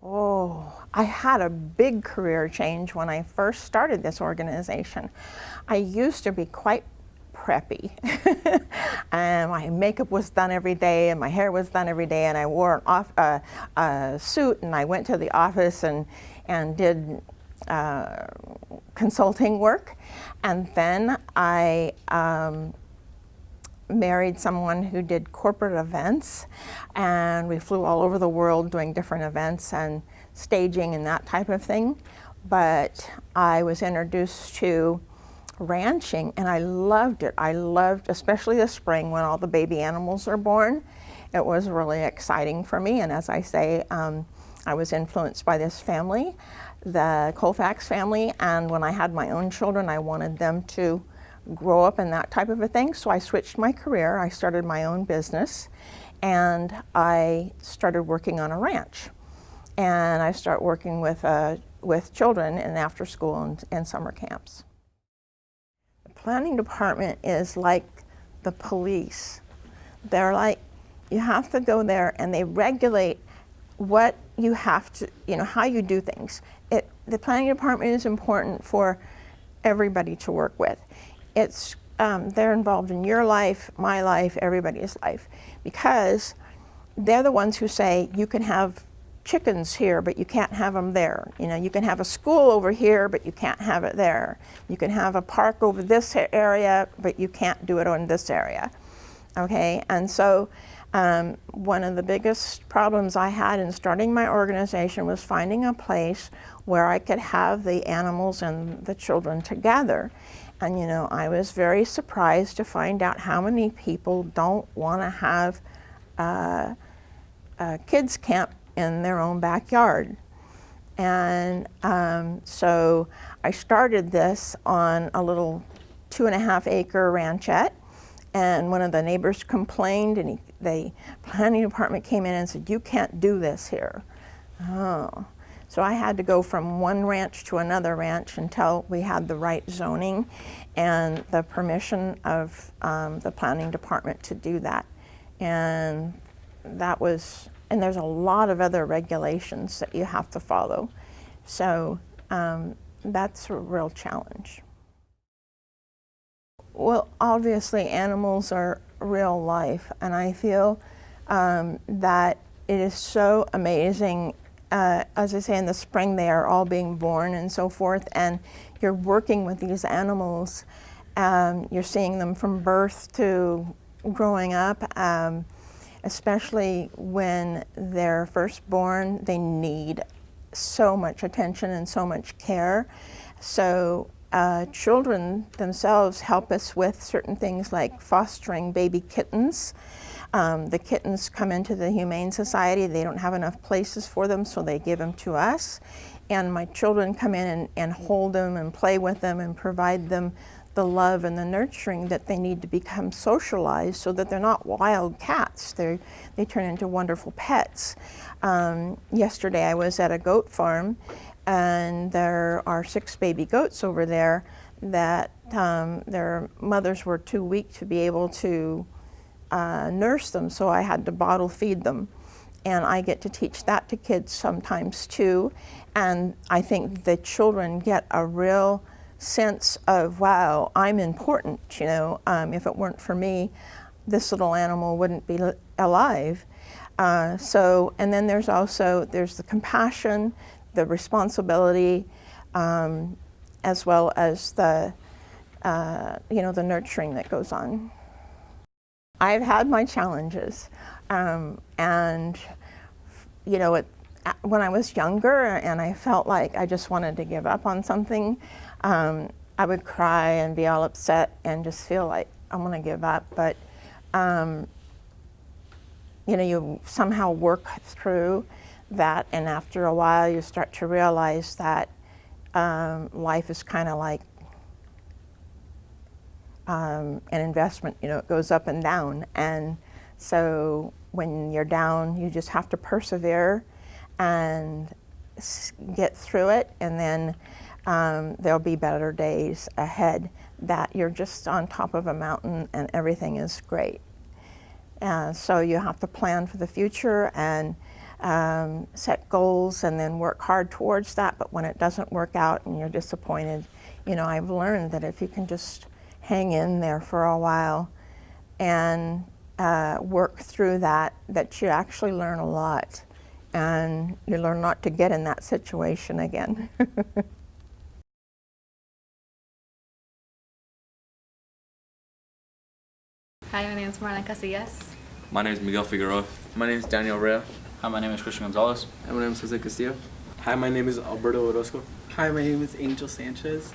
Oh, I had a big career change when I first started this organization. I used to be quite preppy. And my makeup was done every day and my hair was done every day, and I wore a suit, and I went to the office and did consulting work. And then I married someone who did corporate events, and we flew all over the world doing different events and staging and that type of thing. But I was introduced to ranching, and I loved it. I loved, especially the spring when all the baby animals are born. It was really exciting for me, and as I say, I was influenced by this family, the Colfax family, and when I had my own children, I wanted them to grow up in that type of a thing. So I switched my career. I started my own business, and I started working on a ranch. And I started working with children in after school and summer camps. The planning department is like the police. They're like, you have to go there and they regulate what you have to, how you do things. The planning department is important for everybody to work with. They're involved in your life, my life, everybody's life, because they're the ones who say you can have chickens here, but you can't have them there. You can have a school over here, but you can't have it there. You can have a park over this area, but you can't do it on this area. Okay, and so one of the biggest problems I had in starting my organization was finding a place where I could have the animals and the children together. And I was very surprised to find out how many people don't want to have a kids camp in their own backyard. And so I started this on a little 2.5-acre ranchette, and one of the neighbors complained, and the planning department came in and said, you can't do this here. Oh. So I had to go from one ranch to another ranch until we had the right zoning and the permission of the planning department to do that. And there's a lot of other regulations that you have to follow. So that's a real challenge. Well, obviously animals are real life, and I feel that it is so amazing. As I say, in the spring they are all being born and so forth, and you're working with these animals. You're seeing them from birth to growing up, especially when they're first born. They need so much attention and so much care. So children themselves help us with certain things like fostering baby kittens. The kittens come into the Humane Society. They don't have enough places for them, so they give them to us. And my children come in and hold them and play with them and provide them the love and the nurturing that they need to become socialized, so that they're not wild cats. They turn into wonderful pets. Yesterday I was at a goat farm, and there are 6 baby goats over there that their mothers were too weak to be able to nurse them, so I had to bottle feed them. And I get to teach that to kids sometimes too. And I think the children get a real sense of, wow, I'm important. If it weren't for me, this little animal wouldn't be alive. And then there's the compassion, the responsibility, as well as the nurturing that goes on. I've had my challenges, and when I was younger and I felt like I just wanted to give up on something, I would cry and be all upset and just feel like I'm going to give up. But you somehow work through that, and after a while you start to realize that life is kind of like an investment. It goes up and down, and so when you're down, you just have to persevere and get through it, and then there'll be better days ahead, that you're just on top of a mountain and everything is great. So you have to plan for the future, and set goals and then work hard towards that, but when it doesn't work out and you're disappointed, you know, I've learned that if you can just hang in there for a while and work through that, that you actually learn a lot, and you learn not to get in that situation again. Hi, my name is Marlon Casillas. My name is Miguel Figueroa. My name is Daniel Rea. Hi, my name is Christian Gonzalez. And my name is Jose Castillo. Hi, my name is Alberto Orozco. Hi, my name is Angel Sanchez.